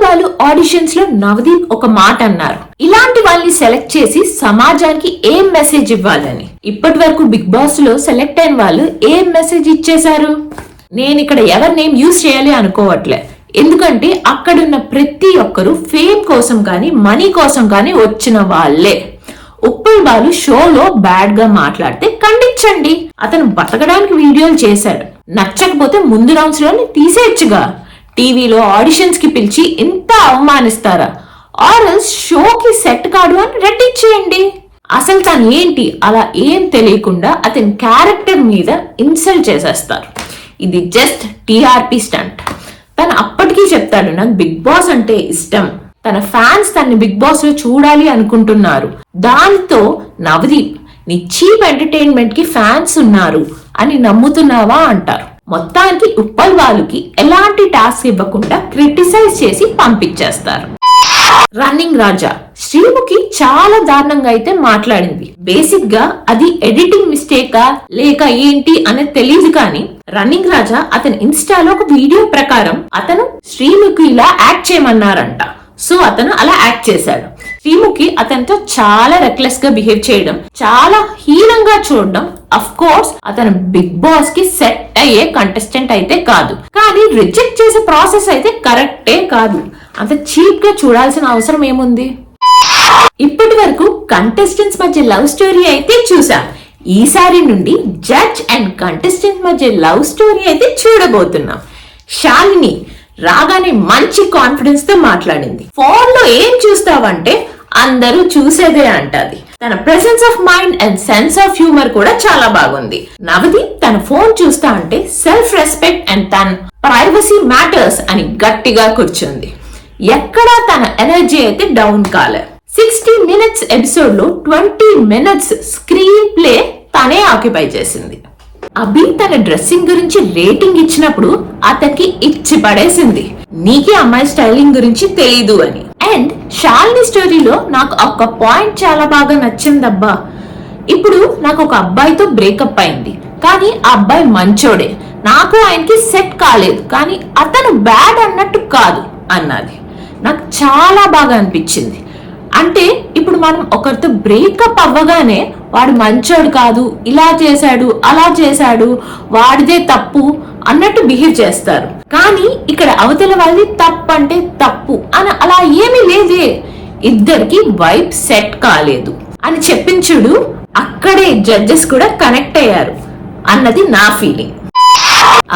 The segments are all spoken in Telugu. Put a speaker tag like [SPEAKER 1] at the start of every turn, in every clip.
[SPEAKER 1] బాలు ఆడిషన్స్ లో నవదీప్ ఒక మాట అన్నారు, ఇలాంటి వాళ్ళని సెలెక్ట్ చేసి సమాజానికి ఏం మెసేజ్ ఇవ్వాలని. ఇప్పటి వరకు బిగ్ బాస్ లో సెలెక్ట్ అయిన వాళ్ళు ఏం మెసేజ్ ఇచ్చేశారు? నేను ఇక్కడ ఎవరి నేమ్ యూజ్ చేయాలి అనుకోవట్లే, ఎందుకంటే అక్కడున్న ప్రతి ఒక్కరు ఫేమ్ కోసం కానీ మనీ కోసం కానీ వచ్చిన వాళ్ళే. ఉప్పల్ బాలు షోలో బ్యాడ్ గా మాట్లాడితే ఖండించండి, అతను బతకడానికి వీడియోలు చేశాడు. నచ్చకపోతే ముందు రౌండ్స్ లోనే తీసేయచ్చుగా. టీవీలో ఆడిషన్స్ కి పిలిచి ఇంత అవమానిస్తారా? ఆర్ఎల్స్ షోకి సెట్ కాడు అని రెట్టించేయండి. అసలు తను ఏంటి అలా ఏం తెలియకుండా అతని క్యారెక్టర్ మీద ఇన్సల్ట్ చేసేస్తారు. ఇది జస్ట్ టీఆర్పీ స్టంట్. తను అప్పటికీ చెప్తాడు, నాకు బిగ్ బాస్ అంటే ఇష్టం, తన ఫ్యాన్స్ తన్ని బిగ్ బాస్ లో చూడాలి అనుకుంటున్నారు. దానితో నవదీప్, నీ చీప్ ఎంటర్టైన్మెంట్ కి ఫ్యాన్స్ ఉన్నారు అని నమ్ముతున్నావా అంటారు. మొత్తానికి ఉప్పల్ బాలుకి ఎలాంటి టాస్క్ ఇవ్వకుండా క్రిటిసైజ్ చేసి పంపించేస్తారు. రన్నింగ్ రాజా శ్రీముఖి చాలా దారుణంగా అయితే మాట్లాడింది. బేసిక్ గా అది ఎడిటింగ్ మిస్టేకా లేక ఏంటి అనేది తెలియదు, కానీ రన్నింగ్ రాజా అతని ఇన్స్టాలో ఒక వీడియో ప్రకారం అతను శ్రీముఖి ఇలా యాక్ట్ చేయమన్నారంట. సో అతను అలా యాక్ట్ చేశాడు. శ్రీముఖి అతనితో చాలా రెక్లెస్ గా బిహేవ్ చేయడం, చాలా హీనంగా చూడడం. అఫ్ కోర్స్ అతను బిగ్ బాస్ కి సెట్ అయ్యే కంటెస్టెంట్ అయితే కాదు, కానీ రిజెక్ట్ చేసే ప్రాసెస్ అయితే కరెక్టే కాదు. అంత చీప్ గా చూడాల్సిన అవసరం ఏముంది? ఇప్పటి వరకు కంటెస్టెంట్స్ మధ్య లవ్ స్టోరీ అయితే చూసాం. ఈసారి నుండి జడ్జ్ అండ్ కంటెస్టెంట్ మధ్య లవ్ స్టోరీ అయితే చూడబోతున్నాం. శాలిని రాగానే మంచి కాన్ఫిడెన్స్ తో మాట్లాడింది. ఫోన్ లో ఏం చూస్తావంటే అందరూ చూసేదే అంటది. తన presence of mind and sense of humour కూడా చాలా బాగుంది. నవదీప్ తన ఫోన్ చూస్తా అంటే సెల్ఫ్ రెస్పెక్ట్ అండ్ తన ప్రైవసీ మ్యాటర్స్ అని గట్టిగా కూర్చుంది. ఎక్కడా తన ఎనర్జీ అయితే డౌన్ కాలే. 60 minutes ఎపిసోడ్ లో 20 minutes స్క్రీన్ ప్లే తనే ఆక్యుపై చేసింది. అభి తన డ్రెస్సింగ్ గురించి రేటింగ్ ఇచ్చినప్పుడు అతనికి ఇచ్చి పడేసింది, నీకే అమ్మాయి స్టైలింగ్ గురించి తెలీదు అని. అండ్ శాలిని స్టోరీలో నాకు ఒక పాయింట్ చాలా బాగా నచ్చిందబ్బా. ఇప్పుడు నాకు ఒక అబ్బాయితో బ్రేకప్ అయింది, కానీ ఆ అబ్బాయి మంచోడే, నాకు ఆయనకి సెట్ కాలేదు, కానీ అతను బ్యాడ్ అన్నట్టు కాదు అన్నది. నాకు చాలా బాగా అనిపించింది. అంటే ఇప్పుడు మనం ఒకరితో బ్రేకప్ అవ్వగానే వాడు మంచోడు కాదు, ఇలా చేశాడు అలా చేశాడు, వాడిదే తప్పు అన్నట్టు బిహేవ్ చేస్తారు. కానీ ఇక్కడ అవతల వాళ్ళది తప్పు అంటే తప్పు అని అలా ఏమీ లేదే, ఇద్దరికి వైబ్ సెట్ కాలేదు అని చెప్పించుడు. అక్కడే జడ్జెస్ కూడా కనెక్ట్ అయ్యారు అన్నది నా ఫీలింగ్.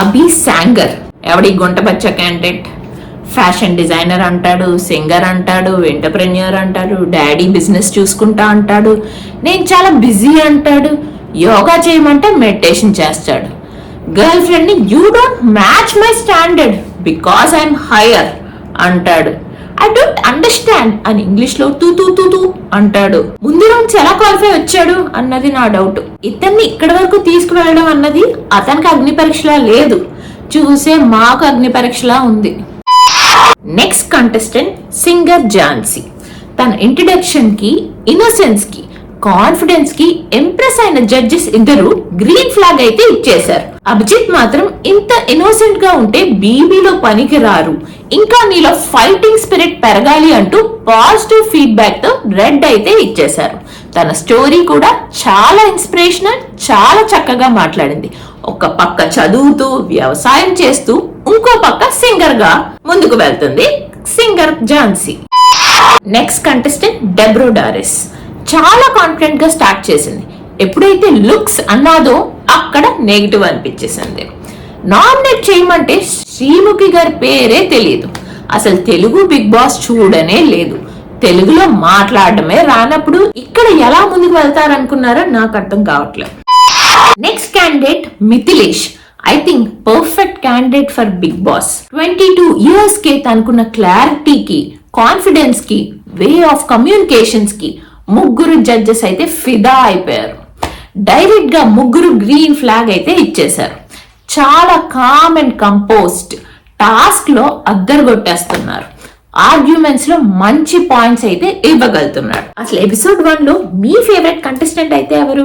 [SPEAKER 1] అభి శాంగర్ ఎవడి గుంటబచ్చ క్యాండిడేట్, ఫ్యాషన్ డిజైనర్ అంటాడు, సింగర్ అంటాడు, ఎంటర్ప్రెన్యూర్ అంటాడు, డాడీ బిజినెస్ చూసుకుంటా అంటాడు, నేను చాలా బిజీ అంటాడు, యోగా చేయమంటే మెడిటేషన్ చేస్తాడు, గర్ల్ ఫ్రెండ్ ని you don't match my standard because I'm hire అంటాడు. ఐ డోంట్ అండర్స్టాండ్ అని ఇంగ్లీష్ లో తూ తూ తూ తూ అంటాడు. ముందు రౌండ్స్ ఎలా క్వాలిఫై వచ్చాడు అన్నది నా డౌట్. ఇతన్ని ఇక్కడి వరకు తీసుకువెళ్ళడం అన్నది అతనికి అగ్ని పరీక్షలా లేదు, చూసే మాకు అగ్ని పరీక్షలా ఉంది. Next contestant singer Jhansi. తన ఇంట్రడక్షన్ కి, ఇన్నోసెన్స్ కి, కాన్ఫిడెన్స్ కి ఇంప్రెస్ అయిన జడ్జెస్ ఇద్దరు గ్రీన్ ఫ్లాగ్ అయితే ఇచ్చేశారు. అభిజిత్ మాత్రం ఇంత ఇన్నోసెంట్ గా ఉంటే బీబీలో పనికి రారు, ఇంకా నీలో ఫైటింగ్ స్పిరిట్ పెరగాలి అంటూ పాజిటివ్ ఫీడ్బ్యాక్ తో రెడ్ అయితే ఇచ్చేశారు. తన స్టోరీ కూడా చాలా ఇన్స్పిరేషనల్, చాలా చక్కగా మాట్లాడింది. ఒక పక్క చదువుతూ వ్యవసాయం చేస్తూ ఇంకో పక్క సింగర్ గా ముందుకు వెళ్తుంది సింగర్ ఝాన్సీ. నెక్స్ట్ కంటెస్టెంట్ డెబ్రో డారెస్. చాలా కాన్ఫిడెంట్ గా స్టార్ట్ చేసింది. ఎప్పుడైతే లుక్స్ అన్నాదో అక్కడ నెగిటివ్ అనిపించేసింది. నామినేట్ చేయమంటే శ్రీముఖి గారి పేరే తెలియదు, అసలు తెలుగు బిగ్ బాస్ చూడనే లేదు, తెలుగులో మాట్లాడడమే రానప్పుడు ఇక్కడ ఎలా ముందుకు వెళ్తారనుకున్నారో నాకు అర్థం కావట్లేదు. Next candidate Mithilesh. I think perfect candidate for Bigg Boss. 22 years కే తనకున్న క్లారిటీకి, కాన్ఫిడెన్స్ కి, వే ఆఫ్ కమ్యూనికేషన్స్ కి ముగ్గురు జడ్జెస్ అయితే ఫిదా అయిపోయారు. డైరెక్ట్ గా ముగ్గురు గ్రీన్ ఫ్లాగ్ అయితే ఇచ్చేశారు. చాలా కామ్ అండ్ కంపోజ్డ్ టాస్క్ లో అద్దరగొట్టేస్తున్నారు. ఆర్గ్యుమెంట్స్ లో మంచి పాయింట్స్ అయితే ఇవ్వగలుగుతున్నాడు. అసలు ఎపిసోడ్ 1 లో మీ ఫేవరెట్ కంటెస్టెంట్ అయితే ఎవరు?